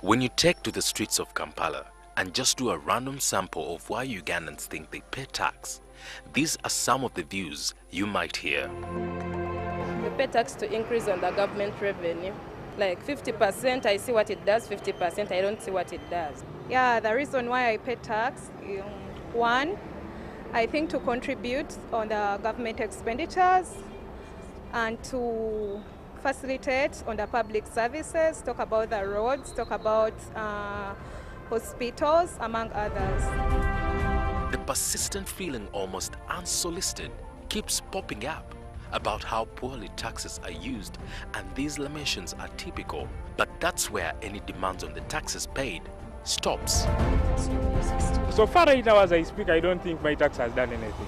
When you take to the streets of Kampala and just do a random sample of why Ugandans think they pay tax, these are some of the views you might hear. We pay tax to increase on the government revenue. Like 50%, I see what it does, 50%, I don't see what it does. Yeah, the reason why I pay tax, one, I think to contribute on the government expenditures and to facilitate on the public services, talk about the roads, talk about hospitals, among others. The persistent feeling, almost unsolicited, keeps popping up about how poorly taxes are used, and these lamentations are typical. But that's where any demands on the taxes paid stops. So far right now as I speak, I don't think my tax has done anything.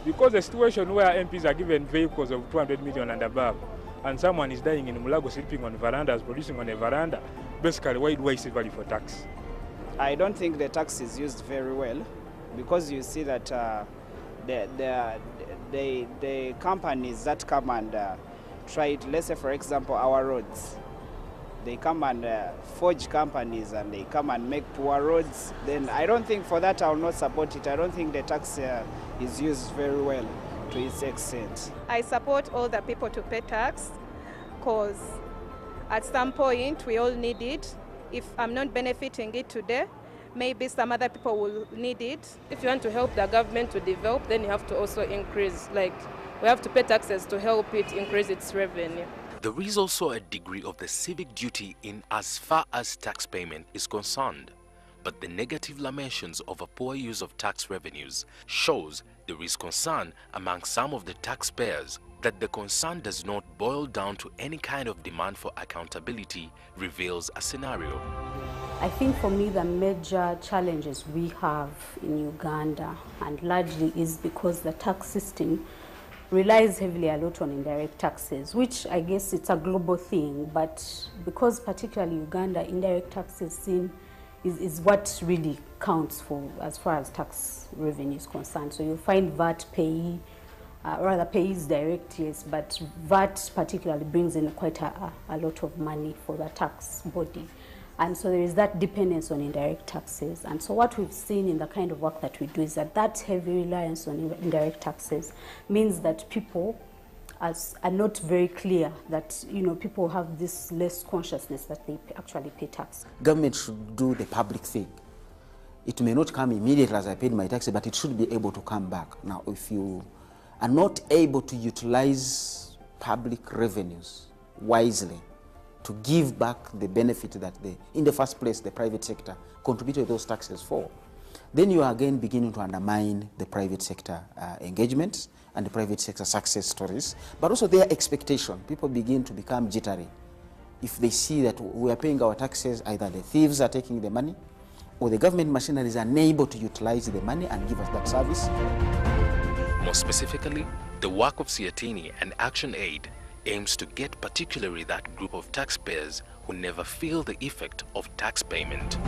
Because the situation where MPs are given vehicles of 200 million and above, and someone is dying in Mulago sleeping on verandas, producing on a veranda, basically why do I see value for tax? I don't think the tax is used very well, because you see that the companies that come and try it, let's say for example our roads, they come and forge companies and they come and make poor roads, then I don't think for that I will not support it. I don't think the tax is used very well to its extent. I support all the people to pay tax because at some point we all need it. If I'm not benefiting it today, maybe some other people will need it. If you want to help the government to develop, then you have to also increase, like we have to pay taxes to help it increase its revenue. There is also a degree of the civic duty in as far as tax payment is concerned. But the negative lamentations of a poor use of tax revenues shows there is concern among some of the taxpayers. That the concern does not boil down to any kind of demand for accountability reveals a scenario. I think for me the major challenges we have in Uganda, and largely is because the tax system relies heavily a lot on indirect taxes, which I guess it's a global thing, but because particularly Uganda, indirect taxes is what really counts for as far as tax revenue is concerned. So you'll find VAT payee, rather pays direct, yes, but VAT particularly brings in quite a lot of money for the tax body. And so there is that dependence on indirect taxes. And so what we've seen in the kind of work that we do is that heavy reliance on indirect taxes means that people are not very clear that, people have this less consciousness that they actually pay tax. Government should do the public thing. It may not come immediately as I paid my taxes, but it should be able to come back. Now, if you are not able to utilize public revenues wisely, to give back the benefit that in the first place the private sector contributed those taxes for, then you are again beginning to undermine the private sector engagements and the private sector success stories, but also their expectation. People begin to become jittery. If they see that we are paying our taxes, either the thieves are taking the money or the government machinery is unable to utilize the money and give us that service. More specifically, the work of SEATINI and Action Aid aims to get particularly that group of taxpayers who never feel the effect of tax payment.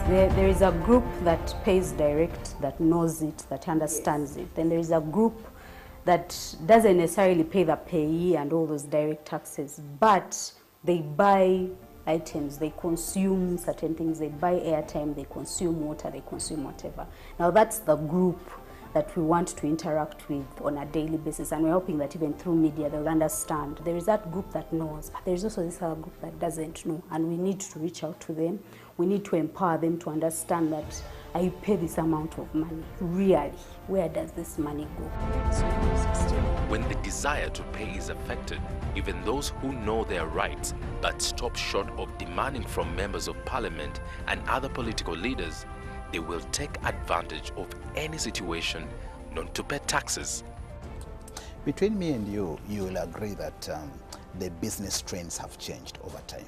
There is a group that pays direct, that knows it, that understands it. Then there is a group that doesn't necessarily pay the payee and all those direct taxes, but they buy items, they consume certain things, they buy airtime, they consume water, they consume whatever. Now that's the group that we want to interact with on a daily basis, and we're hoping that even through media they'll understand. There is that group that knows, but there's also this other group that doesn't know, and we need to reach out to them. We need to empower them to understand that I pay this amount of money. Really, where does this money go? When the desire to pay is affected, even those who know their rights but stop short of demanding from members of parliament and other political leaders, they will take advantage of any situation not to pay taxes. Between me and you, you will agree that the business trends have changed over time.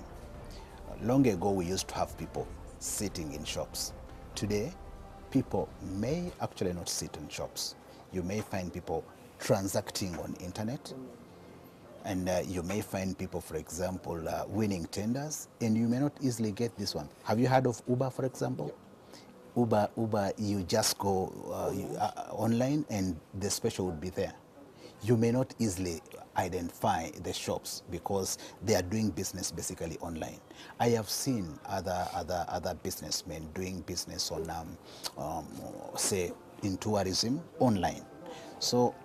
Long ago, we used to have people sitting in shops. Today, people may actually not sit in shops. You may find people transacting on internet, and you may find people, for example, winning tenders, and you may not easily get this one. Have you heard of Uber, for example? Uber, you just go online and the special would be there. you may not easily identify the shops because they are doing business basically online. I have seen other businessmen doing business on, say, in tourism online. So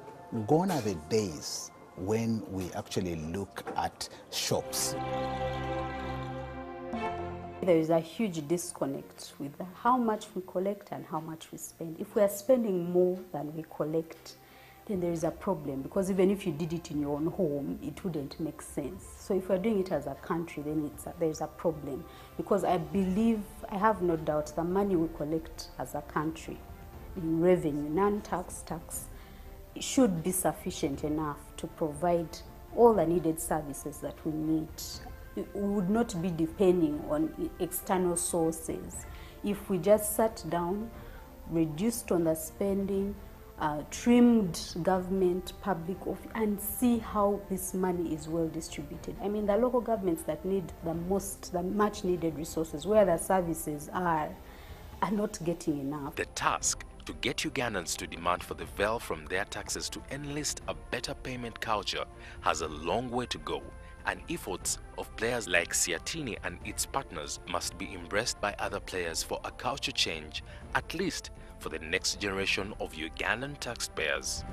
gone are the days when we actually look at shops. There is a huge disconnect with how much we collect and how much we spend. If we are spending more than we collect, then there is a problem, because even if you did it in your own home, it wouldn't make sense. So if we're doing it as a country, then there's a problem, because I believe, I have no doubt, the money we collect as a country in revenue, non-tax, tax, it should be sufficient enough to provide all the needed services that we need. We would not be depending on external sources. If we just sat down, reduced on the spending, trimmed government, public office, and see how this money is well distributed. I mean, the local governments that need the much needed resources, where the services are not getting enough. The task to get Ugandans to demand for the veil from their taxes to enlist a better payment culture has a long way to go, and efforts of players like SEATINI and its partners must be embraced by other players for a culture change, at least for the next generation of Ugandan taxpayers.